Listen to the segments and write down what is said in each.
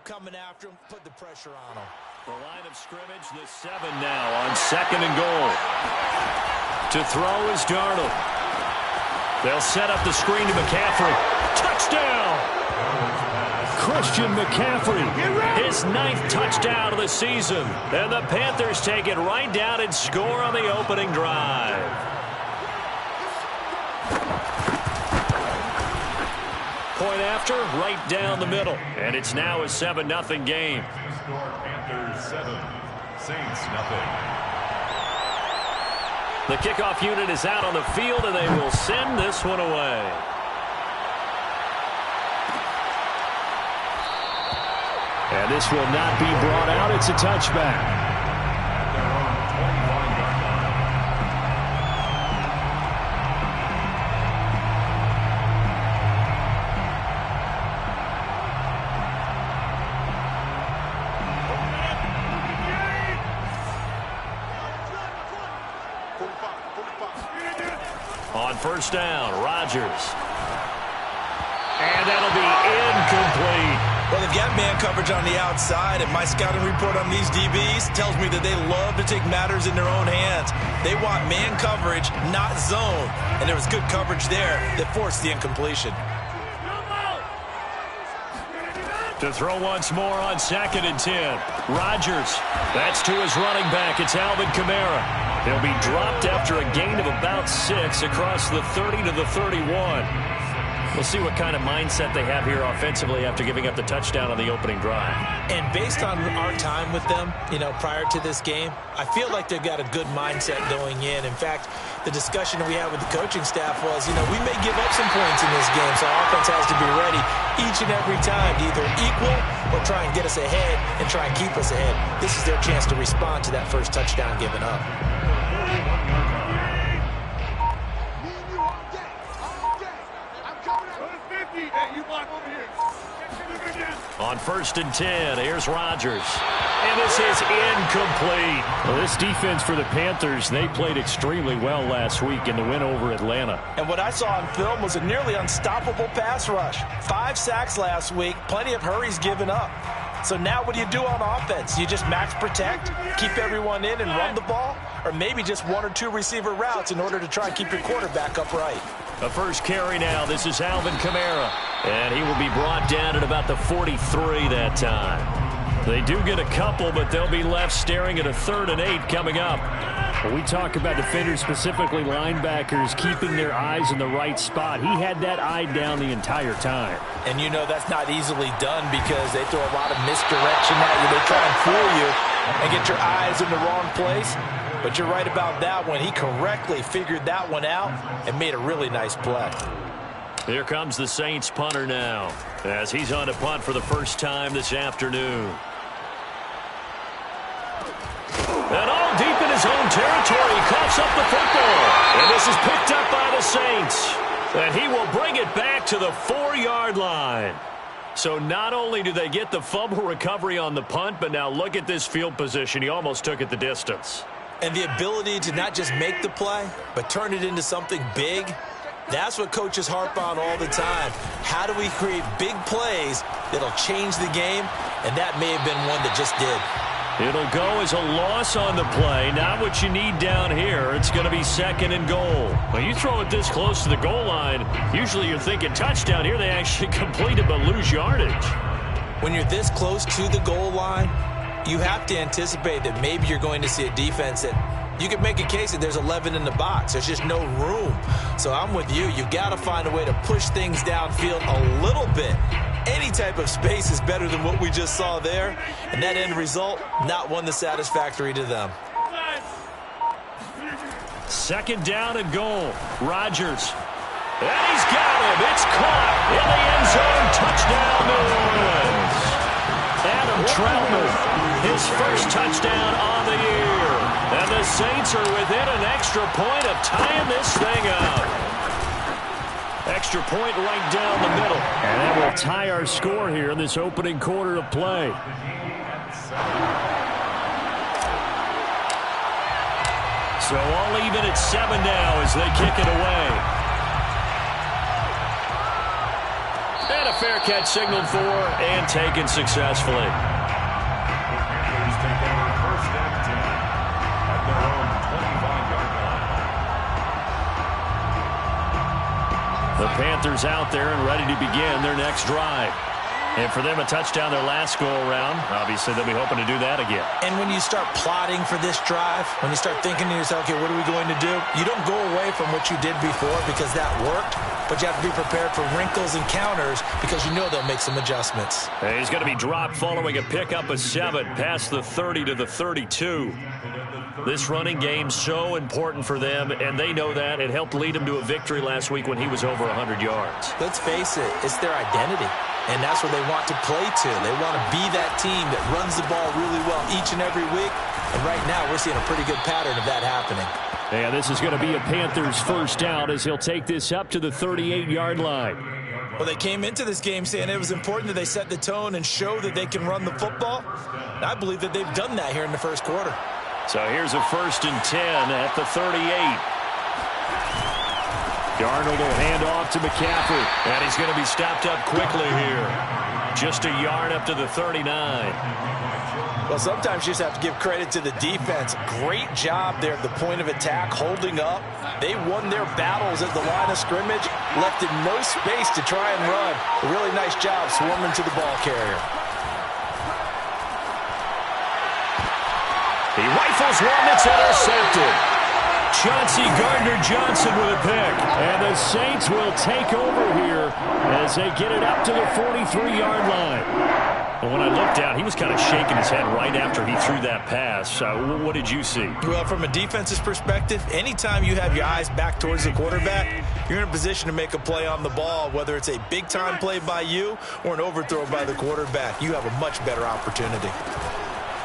keep coming after him, put the pressure on him. The line of scrimmage, the 7 now on 2nd and goal. To throw is Darnold. They'll set up the screen to McCaffrey. Touchdown! Christian McCaffrey, his 9th touchdown of the season. And the Panthers take it right down and score on the opening drive. Point after, right down the middle. And it's now a 7-0 game. Panthers 7, Saints nothing. The kickoff unit is out on the field, and they will send this one away. And this will not be brought out. It's a touchback. On 1st down, Rodgers. And that'll be incomplete. Well, they've got man coverage on the outside, and my scouting report on these DBs tells me that they love to take matters in their own hands. They want man coverage, not zone. And there was good coverage there that forced the incompletion. To throw once more on 2nd and 10. Rodgers. That's to his running back. It's Alvin Kamara. He'll be dropped after a gain of about 6 across the 30 to the 31. We'll see what kind of mindset they have here offensively after giving up the touchdown on the opening drive. And based on our time with them, prior to this game, I feel like they've got a good mindset going in. In fact, the discussion that we had with the coaching staff was, we may give up some points in this game, so our offense has to be ready each and every time to either equal or try and get us ahead and try and keep us ahead. This is their chance to respond to that first touchdown given up. On 1st and 10, here's Rodgers. And this is incomplete. Well, this defense for the Panthers, they played extremely well last week in the win over Atlanta. And what I saw on film was a nearly unstoppable pass rush. 5 sacks last week, plenty of hurries given up. So now what do you do on offense? You just max protect, keep everyone in and run the ball? Or maybe just 1 or 2 receiver routes in order to try and keep your quarterback upright? The first carry now. This is Alvin Kamara. And he will be brought down at about the 43 that time. They do get a couple, but they'll be left staring at a 3rd and 8 coming up. When we talk about defenders, specifically linebackers, keeping their eyes in the right spot, he had that eye down the entire time. And that's not easily done because they throw a lot of misdirection at you. They try and fool you and get your eyes in the wrong place. But you're right about that one. He correctly figured that one out and made a really nice play. Here comes the Saints punter now as he's on to punt for the first time this afternoon. And all deep in his own territory, he coughs up the football. And this is picked up by the Saints. And he will bring it back to the 4-yard line. So not only do they get the fumble recovery on the punt, but now look at this field position. He almost took it the distance. And the ability to not just make the play, but turn it into something big, that's what coaches harp on all the time. How do we create big plays that'll change the game? And that may have been one that just did. It'll go as a loss on the play. Not what you need down here. It's going to be 2nd and goal. When you throw it this close to the goal line, usually you're thinking touchdown. Here they actually complete it but lose yardage. When you're this close to the goal line, you have to anticipate that maybe you're going to see a defense that you can make a case that there's 11 in the box. There's just no room. So I'm with you. You got to find a way to push things downfield a little bit. Any type of space is better than what we just saw there. And that end result, not one that's satisfactory to them. 2nd down and goal. Rodgers. And he's got him. It's caught in the end zone. Touchdown, New Orleans. Adam Troutman, his first touchdown on the year. And the Saints are within an extra point of tying this thing up. Extra point right down the middle. And that will tie our score here in this opening quarter of play. So all even at 7 now as they kick it away. And a a fair catch signaled for and taken successfully. Panthers take over first and 10 at their own 25-yard line. The Panthers out there and ready to begin their next drive. And for them, a touchdown their last go-around. Obviously, they'll be hoping to do that again. And when you start plotting for this drive, when you start thinking to yourself, okay, what are we going to do? You don't go away from what you did before because that worked, but you have to be prepared for wrinkles and counters because you know they'll make some adjustments. And he's going to be dropped following a pickup of 7 past the 30 to the 32. This running game so important for them, and they know that. It helped lead them to a victory last week when he was over 100 yards. Let's face it, it's their identity. And that's what they want to play to. They want to be that team that runs the ball really well each and every week. And right now, we're seeing a pretty good pattern of that happening. And this is going to be a Panthers first down as he'll take this up to the 38-yard line. Well, they came into this game saying it was important that they set the tone and show that they can run the football. And I believe that they've done that here in the first quarter. So here's a 1st and 10 at the 38. Darnold will hand off to McCaffrey. And he's going to be stopped up quickly here. Just a yard up to the 39. Well, sometimes you just have to give credit to the defense. Great job there at the point of attack, holding up. They won their battles at the line of scrimmage, left in no space to try and run. A really nice job swarming to the ball carrier. He rifles one that's intercepted. Chauncey Gardner-Johnson with a pick. And the Saints will take over here as they get it up to the 43-yard line. But when I looked down, he was kind of shaking his head right after he threw that pass. What did you see? Well, from a defense's perspective, anytime you have your eyes back towards the quarterback, you're in a position to make a play on the ball, whether it's a big-time play by you or an overthrow by the quarterback. You have a much better opportunity.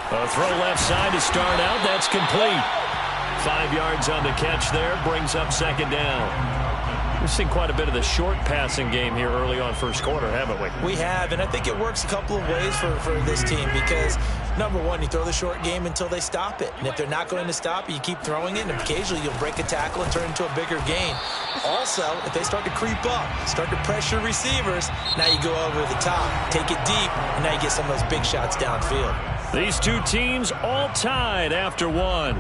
A throw left side to start out. That's complete. 5 yards on the catch there. Brings up 2nd down. We've seen quite a bit of the short passing game here early on first quarter, haven't we? We have, and I think it works a couple of ways for this team because, number one, you throw the short game until they stop it. And if they're not going to stop it, you keep throwing it, and occasionally you'll break a tackle and turn it into a bigger gain. Also, if they start to creep up, start to pressure receivers, now you go over the top, take it deep, and now you get some of those big shots downfield. These two teams all tied after one.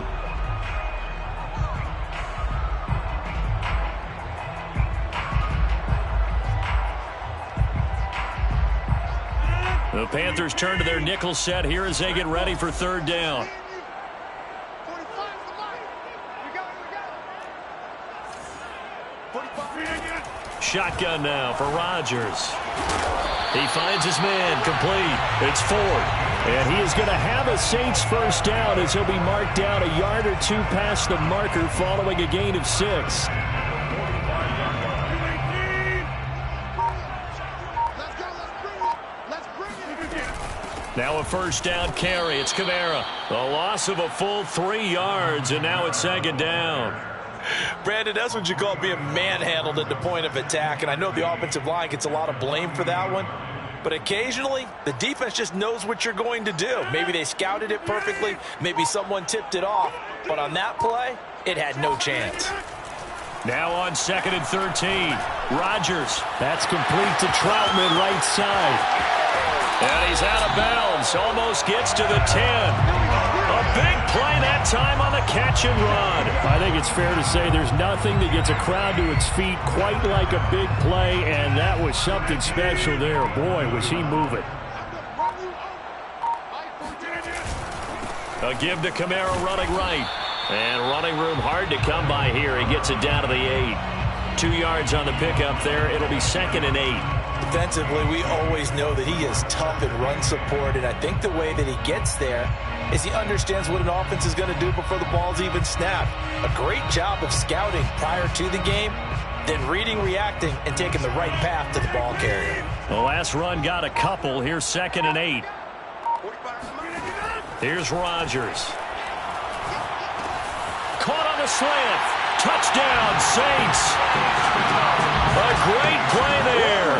The Panthers turn to their nickel set here as they get ready for 3rd down. Shotgun now for Rodgers. He finds his man complete. It's Ford. And he is going to have a Saints first down as he'll be marked down a yard or 2 past the marker following a gain of 6. Now a first down carry. It's Kamara. The loss of a full 3 yards, and now it's 2nd down. Brandon, that's what you call being manhandled at the point of attack, and I know the offensive line gets a lot of blame for that one, but occasionally the defense just knows what you're going to do. Maybe they scouted it perfectly, maybe someone tipped it off, but on that play, it had no chance. Now on 2nd and 13. Rodgers. That's complete to Troutman, right side. And he's out of bounds. Almost gets to the 10. A big play that time on the catch and run. I think it's fair to say there's nothing that gets a crowd to its feet quite like a big play, and that was something special there. Boy, was he moving. A give to Kamara running right. And running room hard to come by here. He gets it down to the 8. 2 yards on the pickup there. It'll be 2nd and 8. Defensively, we always know that he is tough in run support, and I think the way that he gets there is he understands what an offense is going to do before the ball's even snapped. A great job of scouting prior to the game, then reading, reacting, and taking the right path to the ball carrier. The last run got a couple. Here's 2nd and 8. Here's Rodgers. Caught on the slant. Touchdown, Saints. A great play there.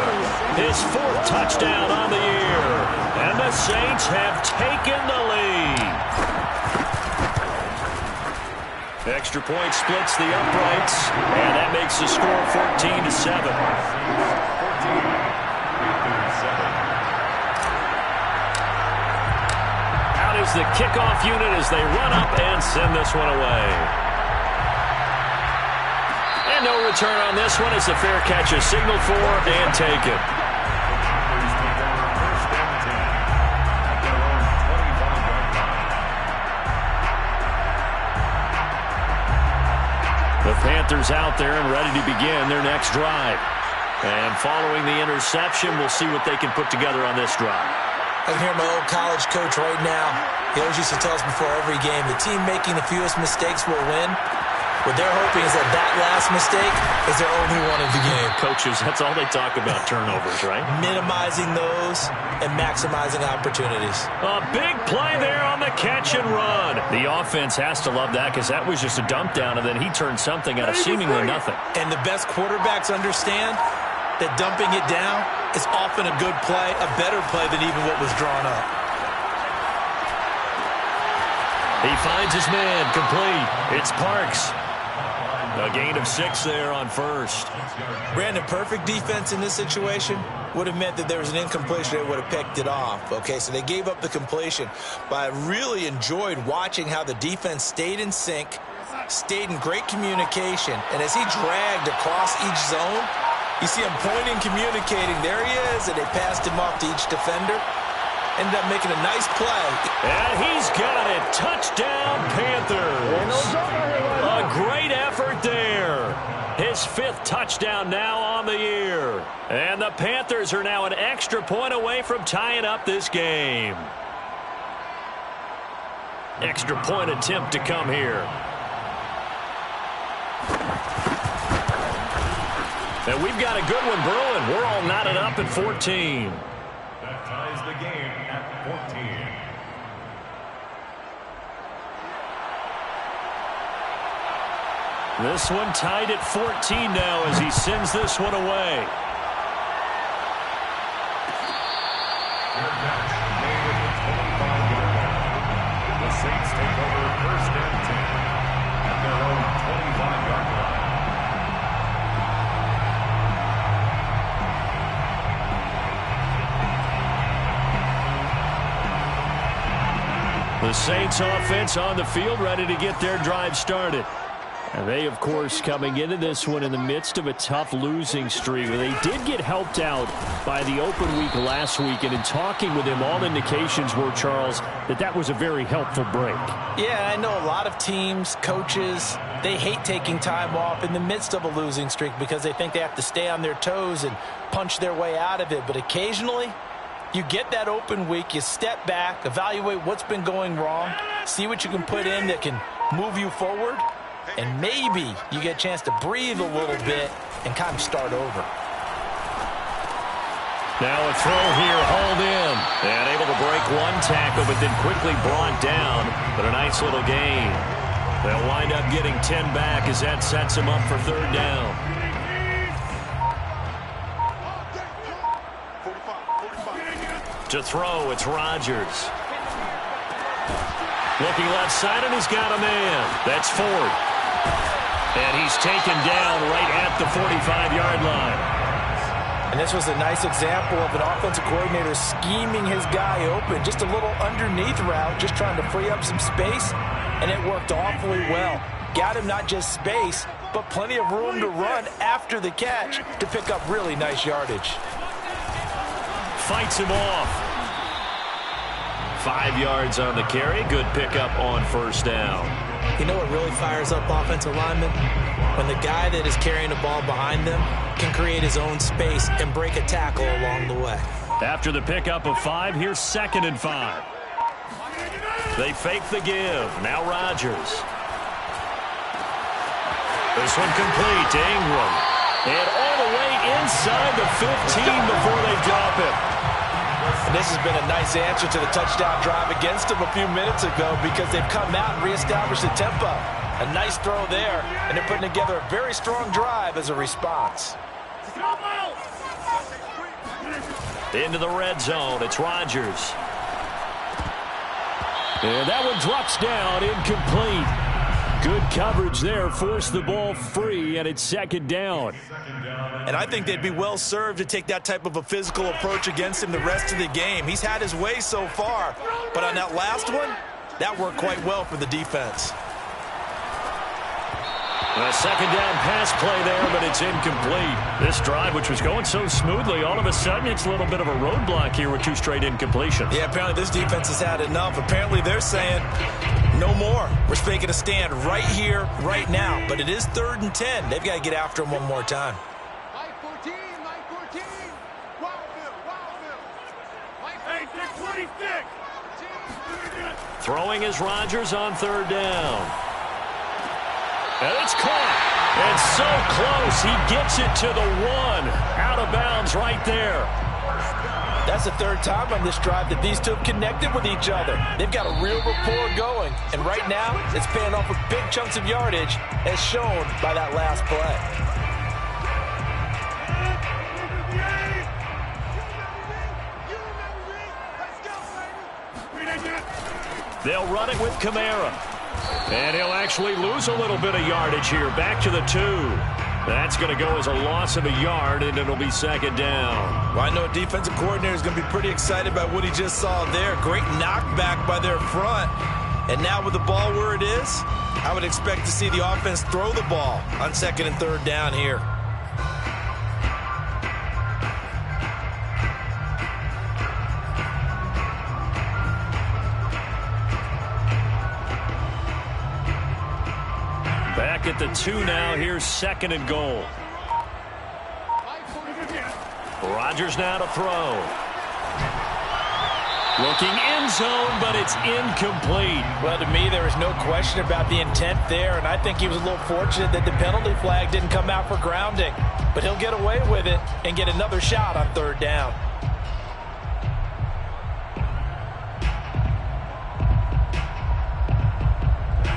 His 4th touchdown on the year. And the Saints have taken the lead. Extra point splits the uprights. And that makes the score 14-7. goes the kickoff unit as they run up and send this one away. And no return on this one as the fair catch is signaled for and taken. The Panthers out there and ready to begin their next drive. And following the interception, we'll see what they can put together on this drive. I can hear my old college coach right now. He always used to tell us before every game, the team making the fewest mistakes will win. What they're hoping is that last mistake is their only one of the game. Coaches, that's all they talk about, turnovers, right? Minimizing those and maximizing opportunities. A big play there on the catch and run. The offense has to love that because that was just a dump down, and then he turned something out of seemingly nothing. And the best quarterbacks understand that dumping it down is often a good play, a better play than even what was drawn up. He finds his man, complete. It's Parks. A gain of 6 there on first. Brandon, perfect defense in this situation would have meant that there was an incompletion. They would have picked it off. Okay, so they gave up the completion. But I really enjoyed watching how the defense stayed in sync, stayed in great communication. And as he dragged across each zone, you see him pointing, communicating. There he is, and they passed him off to each defender. Ended up making a nice play. And he's got it. Touchdown, Panthers. A great effort there. His 5th touchdown now on the year. And the Panthers are now an extra point away from tying up this game. Extra point attempt to come here. And we've got a good one brewing. We're all knotted up at 14. That ties the game at 14. This one tied at 14 now as he sends this one away. The Saints take over 1st and 10 at their own 25-yard line. The Saints offense on the field ready to get their drive started. And they, of course, coming into this one in the midst of a tough losing streak. They did get helped out by the open week last week, and in talking with him, all indications were, Charles, that was a very helpful break. Yeah, I know a lot of teams, coaches, they hate taking time off in the midst of a losing streak because they think they have to stay on their toes and punch their way out of it. But occasionally, you get that open week, you step back, evaluate what's been going wrong, see what you can put in that can move you forward, and maybe you get a chance to breathe a little bit and kind of start over. Now a throw here, hauled in. And able to break one tackle, but then quickly brought down. But a nice little gain. They'll wind up getting 10 back as that sets them up for 3rd down. To throw, it's Rodgers. Looking left side, and he's got a man. That's Ford. And he's taken down right at the 45-yard line. And this was a nice example of an offensive coordinator scheming his guy open. Just a little underneath route, just trying to free up some space, and it worked awfully well. Got him not just space, but plenty of room to run after the catch to pick up really nice yardage. Fights him off. 5 yards on the carry. Good pickup on 1st down. You know what really fires up offensive linemen? When the guy that is carrying the ball behind them can create his own space and break a tackle along the way. After the pickup of 5, here's 2nd and 5. They fake the give. Now Rodgers. This one complete to Ingram. And all the way inside the 15 before they drop it. And this has been a nice answer to the touchdown drive against them a few minutes ago because they've come out and reestablished the tempo. A nice throw there, and they're putting together a very strong drive as a response. Into the red zone, it's Rodgers. And that one drops down, incomplete. Good coverage there. Forced the ball free, and it's second down. And I think they'd be well served to take that type of a physical approach against him the rest of the game. He's had his way so far, but on that last one, that worked quite well for the defense. A second down pass play there, but it's incomplete. This drive, which was going so smoothly, all of a sudden it's a little bit of a roadblock here with 2 straight incompletions. Yeah, apparently this defense has had enough. Apparently they're saying no more. We're making a stand right here, right now. But it is 3rd and 10. They've got to get after him one more time. Line 14, line 14. Wildville. Hey, Dick 26. Throwing is Rodgers on 3rd down. And it's caught. And so close. He gets it to the 1. Out of bounds right there. That's the 3rd time on this drive that these two have connected with each other. They've got a real rapport going. And right now, it's paying off with big chunks of yardage, as shown by that last play. They'll run it with Kamara. And he'll actually lose a little bit of yardage here. Back to the 2. That's going to go as a loss of a yard, and it'll be 2nd down. Well, I know a defensive coordinator is going to be pretty excited by what he just saw there. Great knockback by their front. And now with the ball where it is, I would expect to see the offense throw the ball on 2nd and 3rd down here. Back at the 2 now. Here's 2nd and goal. Rodgers now to throw. Looking end zone, but it's incomplete. Well, to me, there is no question about the intent there, and I think he was a little fortunate that the penalty flag didn't come out for grounding. But he'll get away with it and get another shot on 3rd down.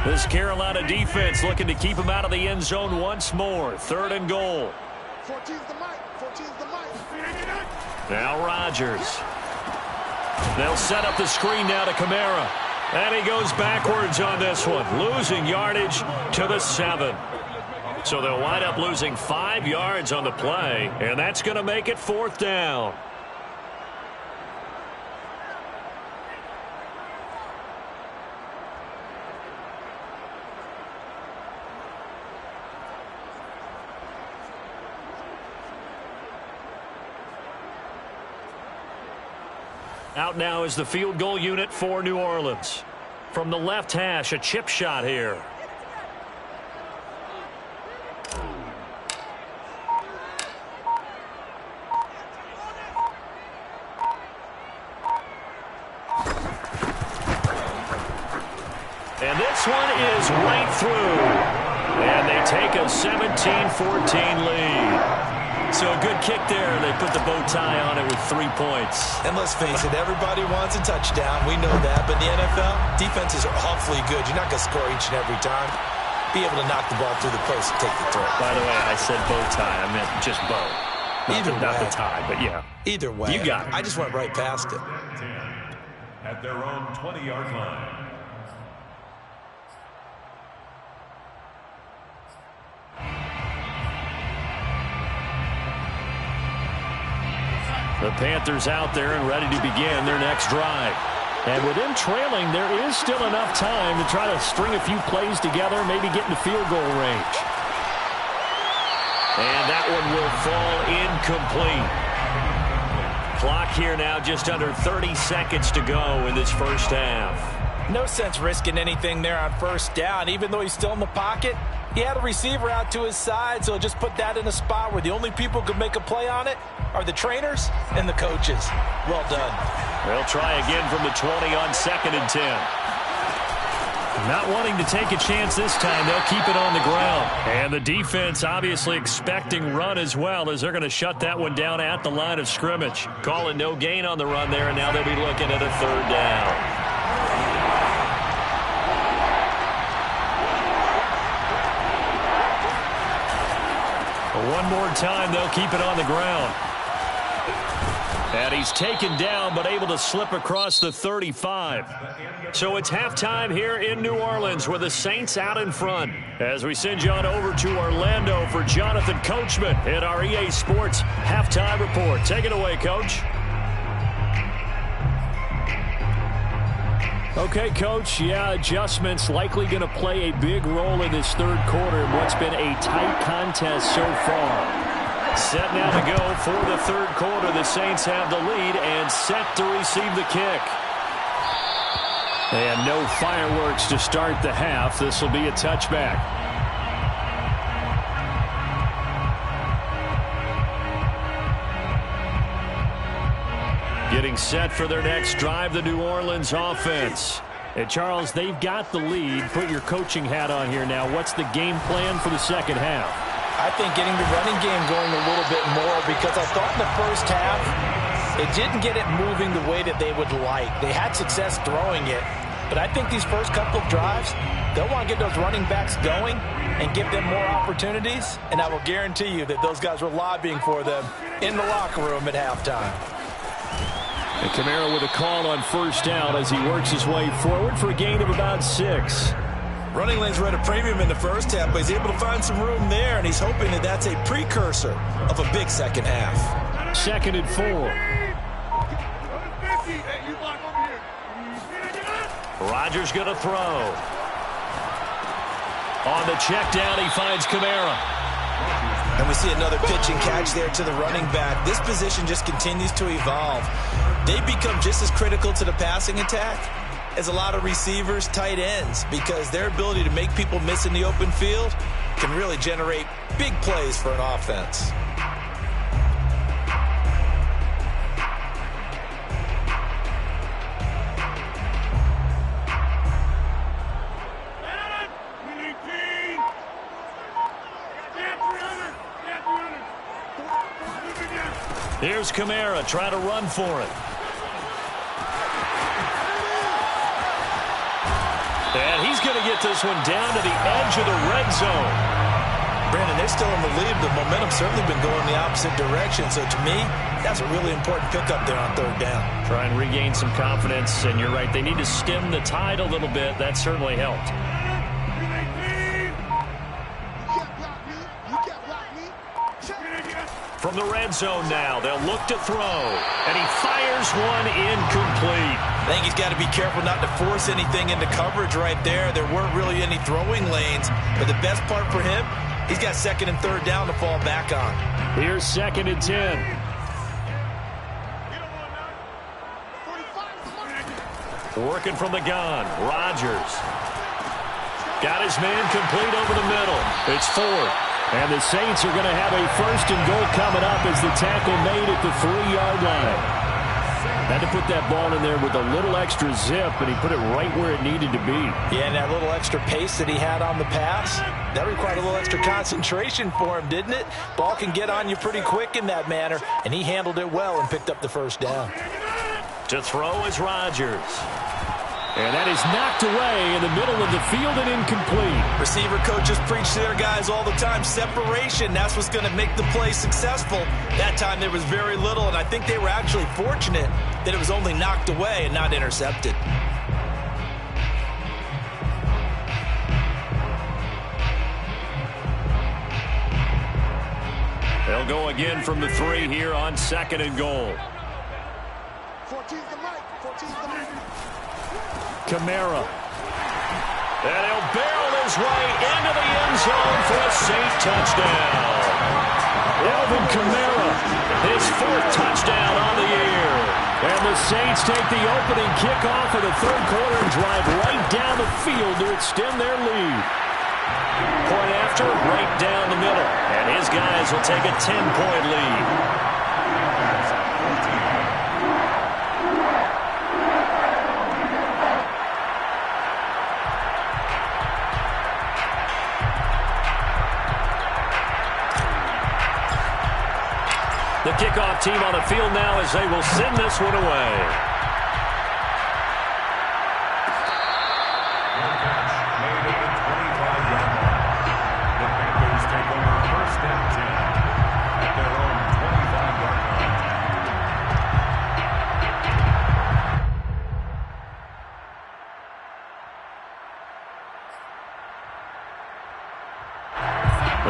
This Carolina defense looking to keep him out of the end zone once more. 3rd and goal. 14's the mic. Now Rodgers. They'll set up the screen now to Kamara. And he goes backwards on this one, losing yardage to the 7. So they'll wind up losing 5 yards on the play, and that's going to make it 4th down. Out now is the field goal unit for New Orleans. From the left hash, a chip shot here. And this one is right through. And they take a 17-14 lead. So a good kick there. They put the bow tie on it with 3 points. And let's face it, everybody wants a touchdown. We know that. But in the NFL, defenses are awfully good. You're not going to score each and every time. Be able to knock the ball through the post and take the throw. By the way, I said bow tie. I meant just bow. Not the tie, but yeah. Either way. You got it. I just went right past it. At their own 20-yard line. The Panthers out there and ready to begin their next drive. And with them trailing, there is still enough time to try to string a few plays together, maybe get into field goal range. And that one will fall incomplete. Clock here now just under 30 seconds to go in this first half. No sense risking anything there on 1st down. Even though he's still in the pocket, he had a receiver out to his side, so just put that in a spot where the only people who could make a play on it are the trainers and the coaches. Well done. They'll try again from the 20 on 2nd and 10. Not wanting to take a chance this time, they'll keep it on the ground. And the defense obviously expecting run as well, as they're going to shut that one down at the line of scrimmage. Calling no gain on the run there, and now they'll be looking at a 3rd down. One more time, they'll keep it on the ground. And he's taken down but able to slip across the 35. So it's halftime here in New Orleans with the Saints out in front. As we send you on over to Orlando for Jonathan Coachman at our EA Sports Halftime Report. Take it away, Coach. Okay, Coach, yeah, adjustments likely going to play a big role in this third quarter in what's been a tight contest so far. Set now to go for the third quarter. The Saints have the lead and set to receive the kick. And no fireworks to start the half. This will be a touchback. Getting set for their next drive, the New Orleans offense. And Charles, they've got the lead. Put your coaching hat on here now. What's the game plan for the second half? I think getting the running game going a little bit more, because I thought in the first half they didn't get it moving the way that they would like. They had success throwing it, but I think these first couple of drives, they'll want to get those running backs going and give them more opportunities, and I will guarantee you that those guys were lobbying for them in the locker room at halftime. And Kamara with a call on first down as he works his way forward for a gain of about 6. Running lanes were at a premium in the first half, but he's able to find some room there, and he's hoping that that's a precursor of a big second half. 2nd and 4. Rodgers going to throw. On the check down, he finds Kamara. And we see another pitch and catch there to the running back. This position just continues to evolve. They become just as critical to the passing attack as a lot of receivers, tight ends, because their ability to make people miss in the open field can really generate big plays for an offense. Here's Kamara trying to run for it. And he's going to get this one down to the edge of the red zone. Brandon, they're still in the lead. The momentum's certainly been going the opposite direction. So to me, that's a really important pickup there on third down. Try and regain some confidence. And you're right, they need to stem the tide a little bit. That certainly helped. From the red zone now, they'll look to throw. And he fires one incomplete. I think he's got to be careful not to force anything into coverage right there. There weren't really any throwing lanes. But the best part for him, he's got 2nd and 3rd down to fall back on. Here's 2nd and 10. Working from the gun, Rodgers. Got his man complete over the middle. It's 4th. And the Saints are going to have a 1st and goal coming up as the tackle made at the 3-yard line. Had to put that ball in there with a little extra zip, and he put it right where it needed to be. Yeah, and that little extra pace that he had on the pass, that required a little extra concentration for him, didn't it? Ball can get on you pretty quick in that manner, and he handled it well and picked up the 1st down. To throw is Rodgers. And that is knocked away in the middle of the field and incomplete. Receiver coaches preach to their guys all the time. Separation, that's what's going to make the play successful. That time there was very little, and I think they were actually fortunate that it was only knocked away and not intercepted. They'll go again from the 3 here on 2nd and goal. 14's the mic. 14's the mic. Kamara. And he'll barrel his way into the end zone for a Saint touchdown. Alvin Kamara, his 4th touchdown on the year. And the Saints take the opening kickoff of the third quarter and drive right down the field to extend their lead. Point after, right down the middle. And his guys will take a 10-point lead. The kickoff team on the field now as they will send this one away.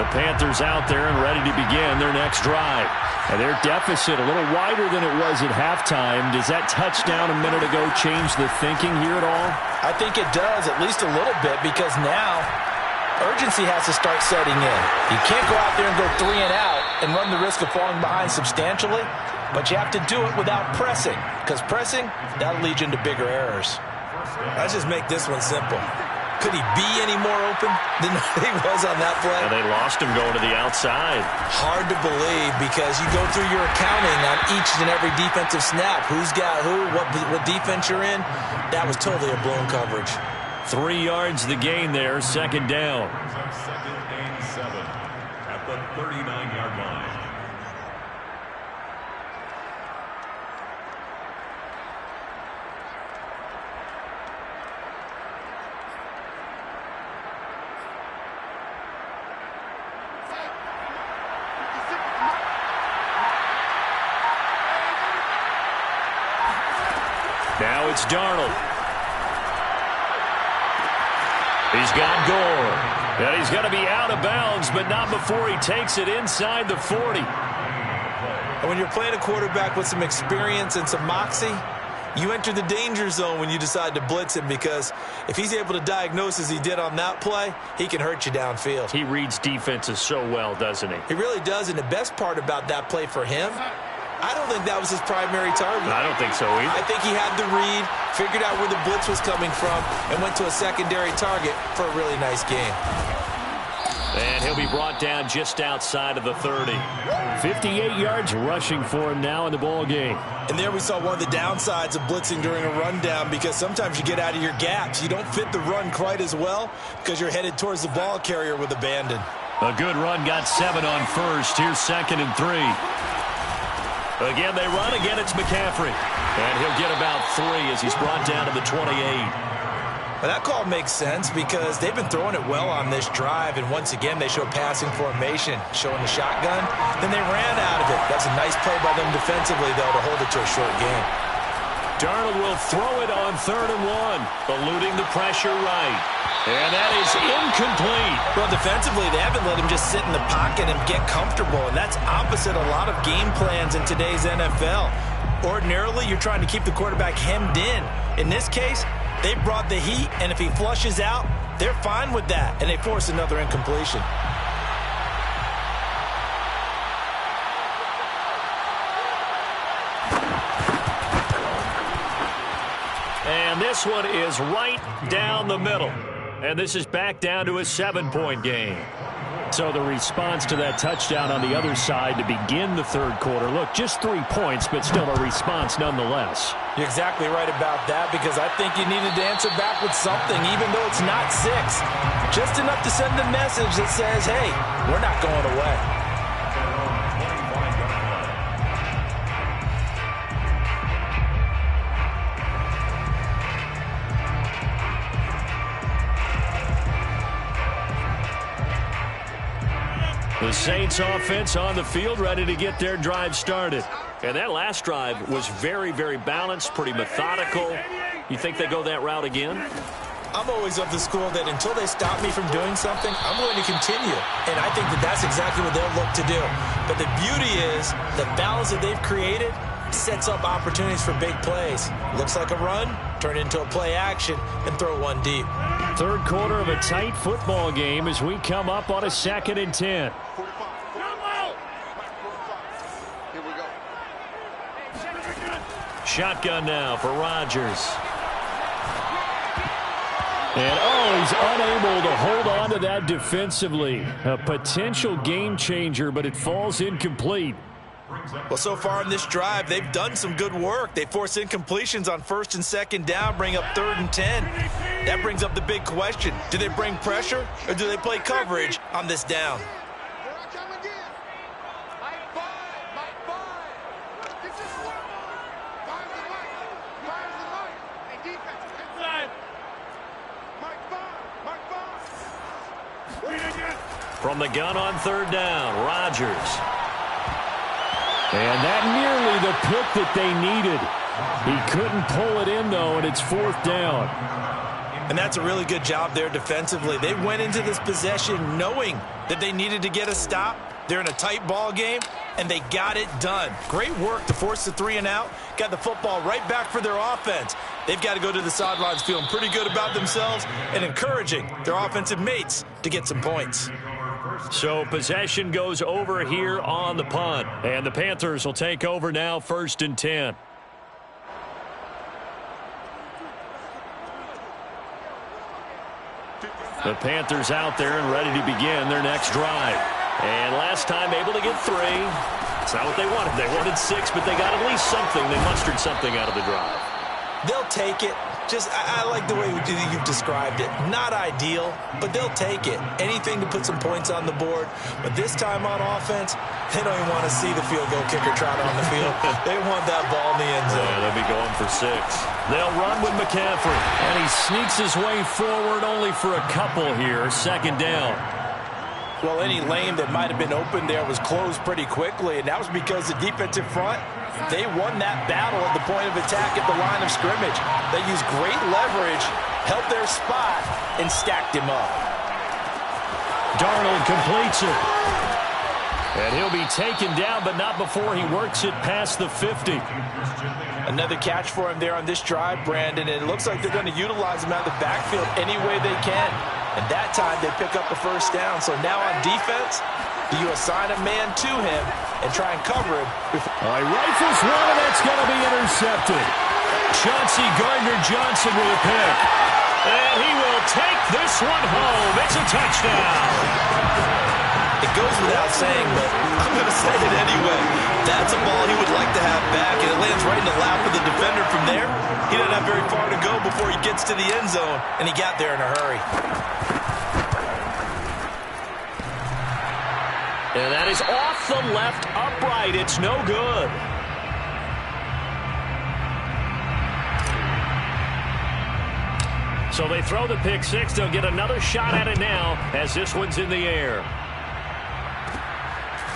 The Panthers out there and ready to begin their next drive. And their deficit a little wider than it was at halftime. Does that touchdown a minute ago change the thinking here at all? I think it does, at least a little bit, because now urgency has to start setting in. You can't go out there and go 3 and out and run the risk of falling behind substantially, but you have to do it without pressing, because pressing, that'll lead you into bigger errors. Let's just make this one simple. Could he be any more open than he was on that play? And they lost him going to the outside. Hard to believe, because you go through your accounting on each and every defensive snap. Who's got who, what defense you're in. That was totally a blown coverage. 3 yards the gain there, second down. Second and 7 at the 39-yard line. Now it's Darnold. He's got Gore. And he's going to be out of bounds, but not before he takes it inside the 40. And when you're playing a quarterback with some experience and some moxie, you enter the danger zone when you decide to blitz him, because if he's able to diagnose as he did on that play, he can hurt you downfield. He reads defenses so well, doesn't he? He really does, and the best part about that play for him, I don't think that was his primary target. I don't think so either. I think he had the read, figured out where the blitz was coming from, and went to a secondary target for a really nice game. And he'll be brought down just outside of the 30. 58 yards rushing for him now in the ball game. And there we saw one of the downsides of blitzing during a rundown, because sometimes you get out of your gaps. You don't fit the run quite as well because you're headed towards the ball carrier with abandon. A good run, got 7 on first. Here's 2nd and 3. Again, they run. Again, it's McCaffrey. And he'll get about 3 as he's brought down to the 28. Well, that call makes sense, because they've been throwing it well on this drive, and once again they show passing formation, showing the shotgun. Then they ran out of it. That's a nice play by them defensively, though, to hold it to a short game. Darnold will throw it on 3rd and 1, eluding the pressure right. And that is incomplete. Well, defensively, they haven't let him just sit in the pocket and get comfortable, and that's opposite a lot of game plans in today's NFL. Ordinarily, you're trying to keep the quarterback hemmed in. In this case, they brought the heat, and if he flushes out, they're fine with that, and they force another incompletion. And this one is right down the middle. And this is back down to a 7-point game. So the response to that touchdown on the other side to begin the 3rd quarter. Look, just 3 points, but still a response nonetheless. You're exactly right about that, because I think you needed to answer back with something, even though it's not 6. Just enough to send a message that says, hey, we're not going away. The Saints offense on the field, ready to get their drive started. And that last drive was very, very balanced, pretty methodical. You think they go that route again? I'm always of the school that until they stop me from doing something, I'm going to continue. And I think that that's exactly what they'll look to do. But the beauty is the balance that they've created sets up opportunities for big plays. Looks like a run, turn it into a play action, and throw one deep. 3rd quarter of a tight football game as we come up on a 2nd and 10. Here we go. Shotgun now for Rodgers. And, he's unable to hold on to that defensively. A potential game changer, but it falls incomplete. Well, so far in this drive, they've done some good work. They force incompletions on 1st and 2nd down, bring up 3rd and 10. That brings up the big question. Do they bring pressure, or do they play coverage on this down? Here I come again. Mike 5. This is what. Fires the light. Fires the light. Hey, defense. Inside. Mike 5. From the gun on 3rd down, Rodgers. And that nearly the pick that they needed. He couldn't pull it in, though, and it's 4th down. And that's a really good job there defensively. They went into this possession knowing that they needed to get a stop. They're in a tight ball game, and they got it done. Great work to force the 3 and out. Got the football right back for their offense. They've got to go to the sidelines feeling pretty good about themselves and encouraging their offensive mates to get some points. So possession goes over here on the punt. And the Panthers will take over now, 1st and 10. The Panthers out there and ready to begin their next drive. And last time able to get 3. It's not what they wanted. They wanted 6, but they got at least something. They mustered something out of the drive. They'll take it. I like the way you've described it. Not ideal, but they'll take it. Anything to put some points on the board. But this time on offense, they don't even want to see the field goal kicker trot on the field. They want that ball in the end zone. Yeah, they'll be going for 6. They'll run with McCaffrey. And he sneaks his way forward only for a couple here. 2nd down. Well, any lane that might have been open there was closed pretty quickly, and that was because the defensive front, they won that battle at the point of attack at the line of scrimmage. They used great leverage, held their spot, and stacked him up. Darnold completes it. And he'll be taken down, but not before he works it past the 50. Another catch for him there on this drive, Brandon, and it looks like they're going to utilize him out of the backfield any way they can. And that time they pick up a 1st down. So now on defense, do you assign a man to him and try and cover him? He rifles one, and that's going to be intercepted. Chauncey Gardner-Johnson with a pick. And he will take this one home. It's a touchdown. It goes without saying, but I'm going to say it anyway. That's a ball he would like to have back, and it lands right in the lap of the defender from there. He doesn't have very far to go before he gets to the end zone, and he got there in a hurry. And that is off the left upright. It's no good. So they throw the pick 6. They'll get another shot at it now as this one's in the air.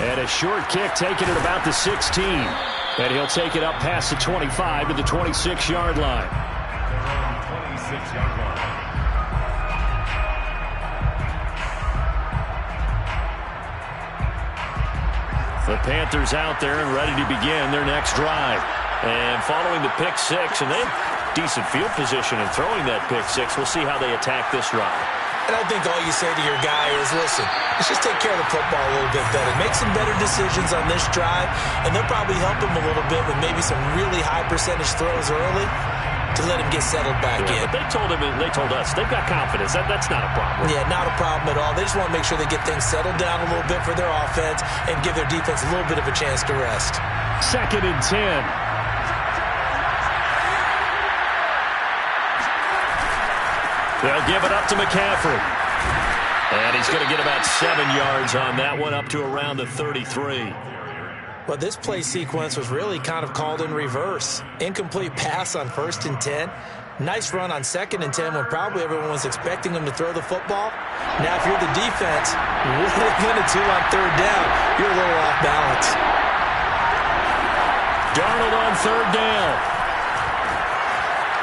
And a short kick taken at about the 16. And he'll take it up past the 25 to the 26-yard line. 26-yard line. The Panthers out there and ready to begin their next drive. And following the pick 6, and they have decent field position in throwing that pick 6. We'll see how they attack this drive. And I think all you say to your guy is, listen, let's just take care of the football a little bit better. Make some better decisions on this drive, and they'll probably help him a little bit with maybe some really high percentage throws early to let him get settled back in. But they told him, and they told us, they've got confidence. That's not a problem. Yeah, not a problem at all. They just want to make sure they get things settled down a little bit for their offense and give their defense a little bit of a chance to rest. 2nd and 10. They'll give it up to McCaffrey. And he's going to get about 7 yards on that one, up to around the 33. Well, this play sequence was really kind of called in reverse. Incomplete pass on 1st and 10. Nice run on 2nd and 10 when probably everyone was expecting him to throw the football. Now, if you're the defense, what are they going to do on 3rd down? You're a little off balance. Darnold on 3rd down.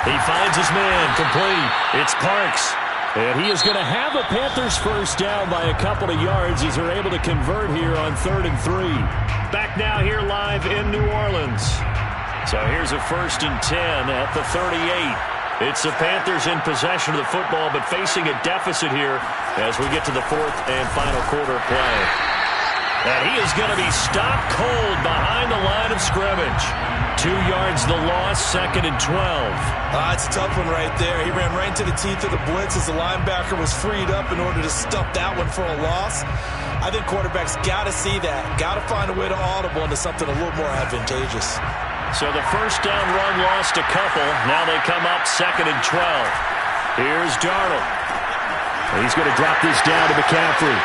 He finds his man, complete. It's Parks. And he is going to have the Panthers 1st down by a couple of yards as they're able to convert here on 3rd and 3. Back now here live in New Orleans. So here's a 1st and 10 at the 38. It's the Panthers in possession of the football, but facing a deficit here as we get to the 4th and final quarter play. And he is going to be stopped cold behind the line of scrimmage. 2 yards the loss, 2nd and 12. It's a tough one right there. He ran right into the teeth of the blitz as the linebacker was freed up in order to stuff that one for a loss. I think quarterbacks got to see that. Got to find a way to audible into something a little more advantageous. So the 1st down run lost a couple. Now they come up 2nd and 12. Here's Darnold. He's going to drop this down to McCaffrey.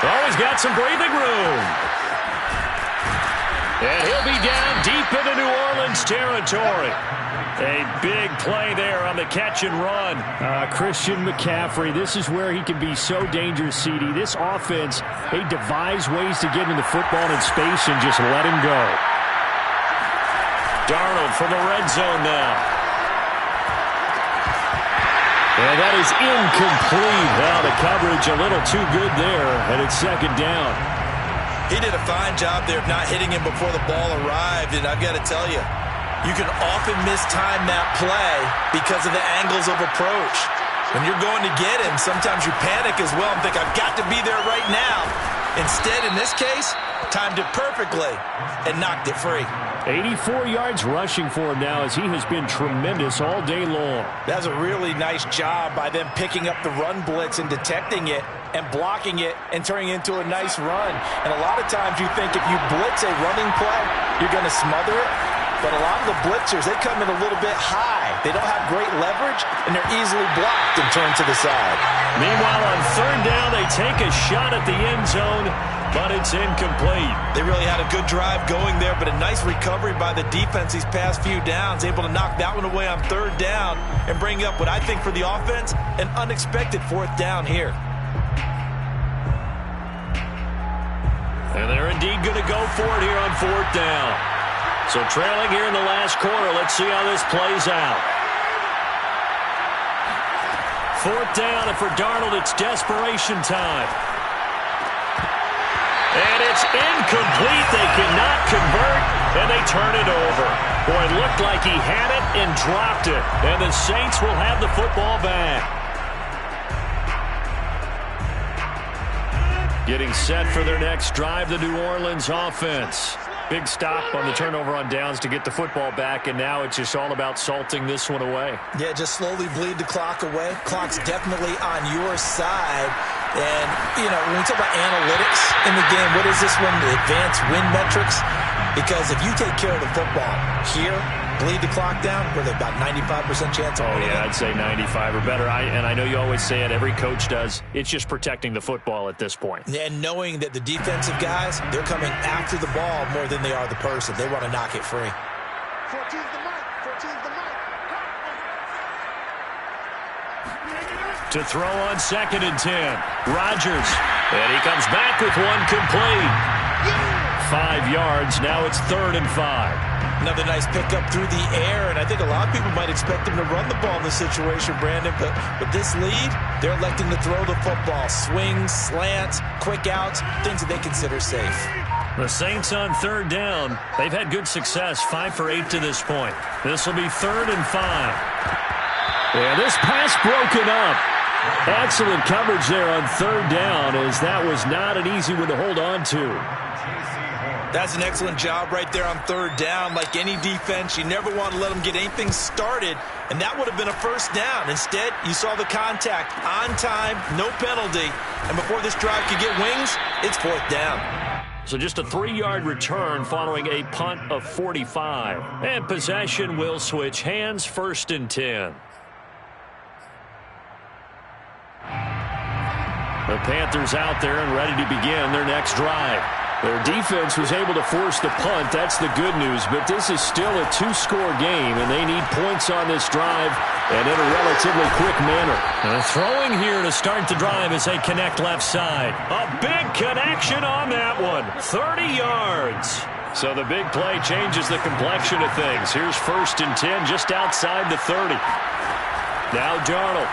Oh, he's got some breathing room. And he'll be down deep into New Orleans territory. A big play there on the catch and run. Christian McCaffrey, this is where he can be so dangerous, CD. This offense, they devise ways to get him the football in space and just let him go. Darnold from the red zone now. And that is incomplete. Now the coverage a little too good there, and it's second down. He did a fine job there of not hitting him before the ball arrived, and I've got to tell you, you can often mistime that play because of the angles of approach. When you're going to get him, sometimes you panic as well and think, I've got to be there right now. Instead, in this case, timed it perfectly and knocked it free. 84 yards rushing for him now as he has been tremendous all day long. That's a really nice job by them picking up the run blitz and detecting it and blocking it and turning it into a nice run. And a lot of times you think if you blitz a running play, you're going to smother it. But a lot of the blitzers, they come in a little bit high. They don't have great leverage, and they're easily blocked and turned to the side. Meanwhile, on third down, they take a shot at the end zone, but it's incomplete. They really had a good drive going there, but a nice recovery by the defense these past few downs, able to knock that one away on third down and bring up what I think for the offense, an unexpected fourth down here. And they're indeed going to go for it here on fourth down. So trailing here in the last quarter, let's see how this plays out. Fourth down, and for Darnold, it's desperation time. And it's incomplete. They cannot convert, and they turn it over. Boy, it looked like he had it and dropped it. And the Saints will have the football back. Getting set for their next drive, the New Orleans offense. Big stop on the turnover on downs to get the football back, and now it's just all about salting this one away. Yeah, just slowly bleed the clock away. Clock's definitely on your side. And, you know, when we talk about analytics in the game, what is this one? The advanced win metrics? Because if you take care of the football here, bleed the clock down, we're at about 95% chance of winning. Yeah, I'd say 95 or better. And I know you always say it, every coach does. It's just protecting the football at this point. And knowing that the defensive guys, they're coming after the ball more than they are the person. They want to knock it free. 14's the mic. 14's the mic. To throw on 2nd and 10. Rodgers. And he comes back with one complete. 5 yards. Now it's 3rd and 5. Another nice pickup through the air, and I think a lot of people might expect him to run the ball in this situation, Brandon, but with this lead, they're electing to throw the football. Swings, slants, quick outs, things that they consider safe. The Saints on third down. They've had good success, 5 for 8 to this point. This will be 3rd and 5. Yeah, this pass broken up. Excellent coverage there on third down, as that was not an easy one to hold on to. That's an excellent job right there on third down. Like any defense, you never want to let them get anything started, and that would have been a first down. Instead, you saw the contact on time, no penalty, and before this drive could get wings, it's 4th down. So just a 3-yard return following a punt of 45. And possession will switch hands, 1st and 10. The Panthers out there and ready to begin their next drive. Their defense was able to force the punt. That's the good news. But this is still a 2-score game, and they need points on this drive and in a relatively quick manner. Throwing here to start the drive as they connect left side. A big connection on that one. 30 yards. So the big play changes the complexion of things. Here's 1st and 10 just outside the 30. Now Darnold.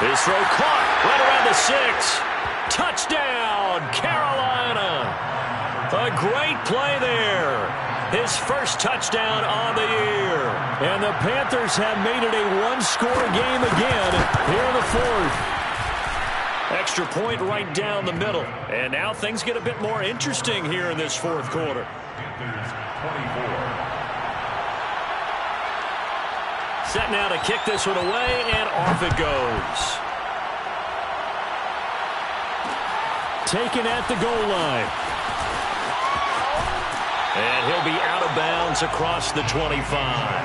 His throw caught right around the 6. Touchdown, Carolina. A great play there. His first touchdown on the year. And the Panthers have made it a 1-score game again here in the 4th. Extra point right down the middle. And now things get a bit more interesting here in this 4th quarter. Set now to kick this one away, and off it goes. Taken at the goal line. And he'll be out of bounds across the 25.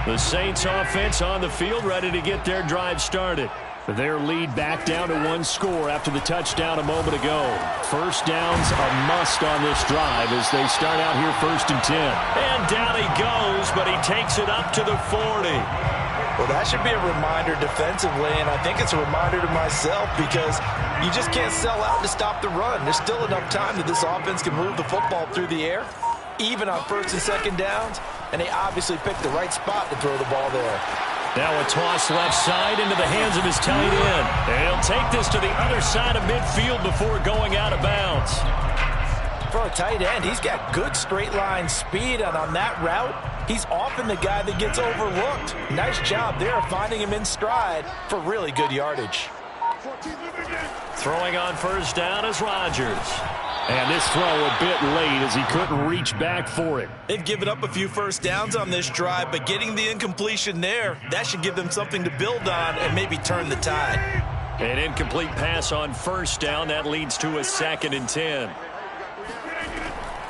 The Saints offense on the field, ready to get their drive started. Their lead back down to 1 score after the touchdown a moment ago. First down's a must on this drive as they start out here 1st and 10. And down he goes, but he takes it up to the 40. Well, that should be a reminder defensively, and I think it's a reminder to myself because you just can't sell out to stop the run. There's still enough time that this offense can move the football through the air, even on first and second downs, and they obviously picked the right spot to throw the ball there. Now a toss left side into the hands of his tight end. And he'll take this to the other side of midfield before going out of bounds. For a tight end, he's got good straight line speed, and on that route, he's often the guy that gets overlooked. Nice job there finding him in stride for really good yardage. Throwing on first down is Rodgers. And this throw a bit late as he couldn't reach back for it. They've given up a few first downs on this drive, but getting the incompletion there, that should give them something to build on and maybe turn the tide. An incomplete pass on first down. That leads to a 2nd and 10.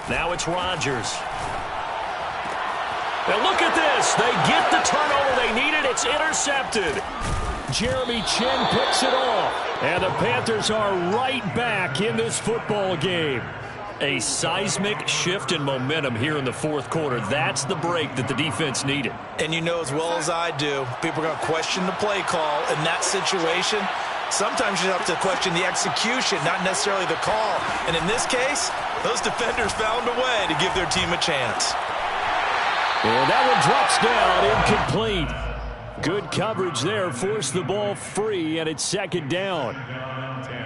Now it's Rodgers. Now look at this. They get the turnover they needed. It's intercepted. Jeremy Chin picks it off. And the Panthers are right back in this football game. A seismic shift in momentum here in the fourth quarter. That's the break that the defense needed. And you know as well as I do, people are going to question the play call in that situation. Sometimes you have to question the execution, not necessarily the call. And in this case, those defenders found a way to give their team a chance. And that one drops down, incomplete. Good coverage there, forced the ball free, and it's 2nd down.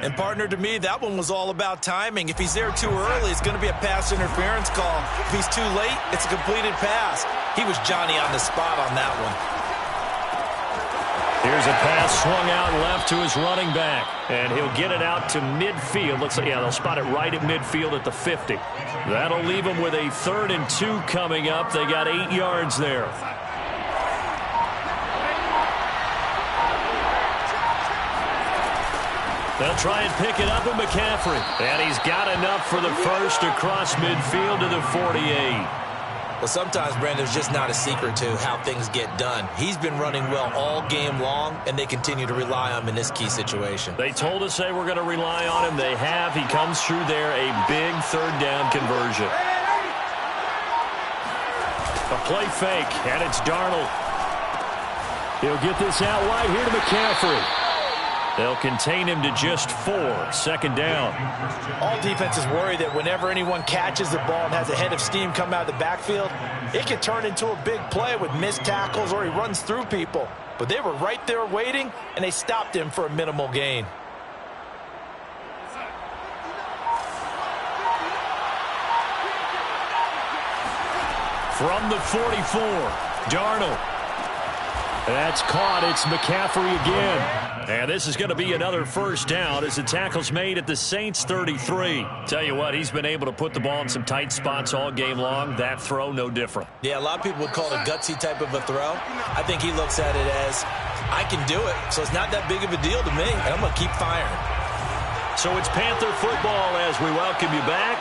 And partner, to me, that one was all about timing. If he's there too early, it's going to be a pass interference call. If he's too late, it's a completed pass. He was Johnny on the spot on that one. Here's a pass swung out left to his running back, and he'll get it out to midfield. Looks like, yeah, they'll spot it right at midfield at the 50. That'll leave them with a 3rd and 2 coming up. They got 8 yards there. They'll try and pick it up with McCaffrey. And he's got enough for the first across midfield to the 48. Well, sometimes, Brandon, there's just not a secret to how things get done. He's been running well all game long, and they continue to rely on him in this key situation. They told us they were going to rely on him. They have. He comes through there, a big 3rd down conversion. A play fake, and it's Darnold. He'll get this out wide here to McCaffrey. They'll contain him to just 4. 2nd down. All defenses worry that whenever anyone catches the ball and has a head of steam come out of the backfield, it can turn into a big play with missed tackles or he runs through people. But they were right there waiting, and they stopped him for a minimal gain. From the 44, Darnold. That's caught. It's McCaffrey again. And this is going to be another first down as the tackle's made at the Saints 33. Tell you what, he's been able to put the ball in some tight spots all game long. That throw, no different. Yeah, a lot of people would call it a gutsy type of a throw. I think he looks at it as, I can do it, so it's not that big of a deal to me, and I'm going to keep firing. So it's Panther football as we welcome you back.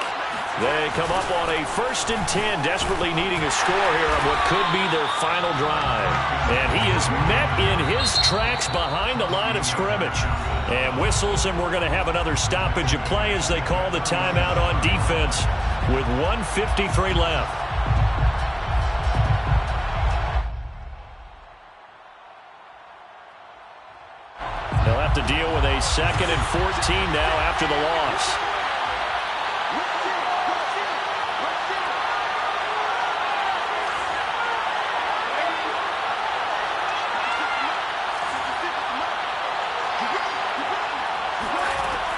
They come up on a 1st and 10, desperately needing a score here on what could be their final drive. And he is met in his tracks behind the line of scrimmage. And whistles, and we're going to have another stoppage of play as they call the timeout on defense with 1:53 left. They'll have to deal with a 2nd and 14 now after the loss.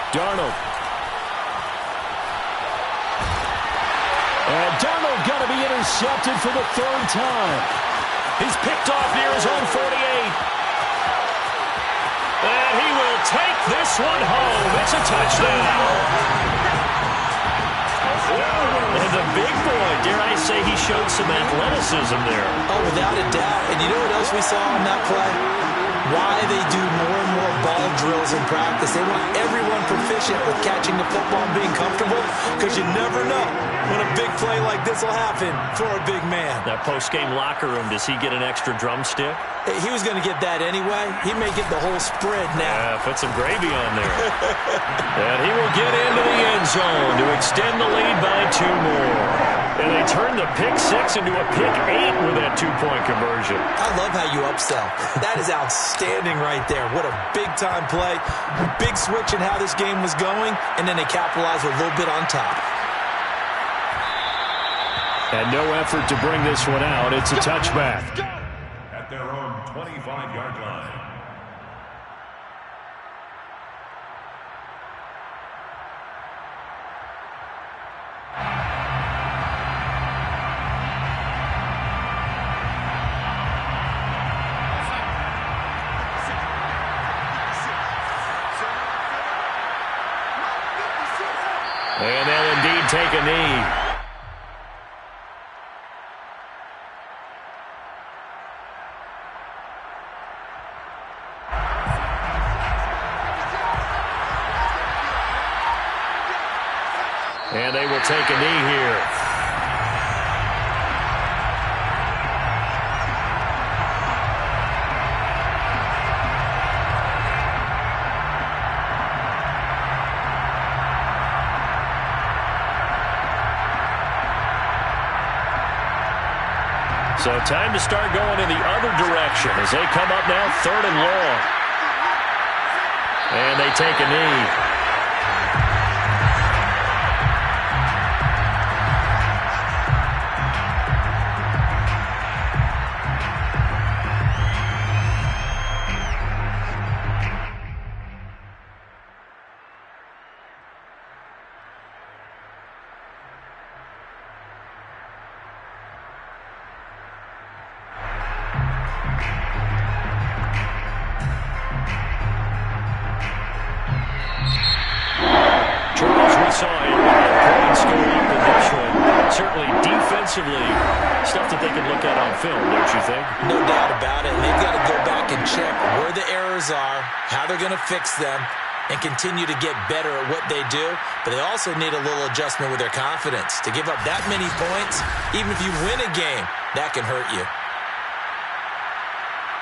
Darnold. And Darnold going to be intercepted for the 3rd time. He's picked off near his own 48. And he will take this one home. It's a touchdown. And the big boy, dare I say, he showed some athleticism there. Oh, without a doubt. And you know what else we saw on that play? Why they do more and more ball drills in practice. They want everyone proficient with catching the football and being comfortable, because you never know when a big play like this will happen for a big man. That post-game locker room, does he get an extra drumstick? He was going to get that anyway. He may get the whole spread now. Yeah, put some gravy on there. And he will get into the end zone to extend the lead by 2 more. And they turn the pick 6 into a pick 8 with that 2-point conversion. I love how you upsell. That is outstanding right there. What a big-time play. Big switch in how this game was going, and then they capitalized with a little bit on top. And no effort to bring this one out. It's a touchback. At their own 25-yard line. And they'll indeed take a knee. And they will take a knee here. So time to start going in the other direction as they come up now 3rd and long. And they take a knee. Stuff that they can look at on film, don't you think? No doubt about it. They've got to go back and check where the errors are, how they're going to fix them, and continue to get better at what they do. But they also need a little adjustment with their confidence. To give up that many points, even if you win a game, that can hurt you.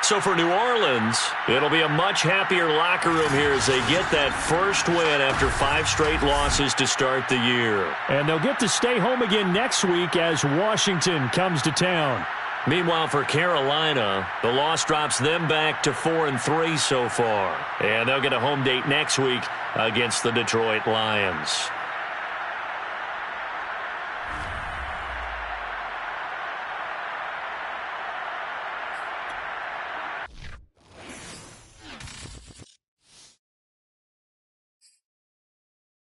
So for New Orleans, it'll be a much happier locker room here as they get that first win after 5 straight losses to start the year. And they'll get to stay home again next week as Washington comes to town. Meanwhile, for Carolina, the loss drops them back to 4-3 so far. And they'll get a home date next week against the Detroit Lions.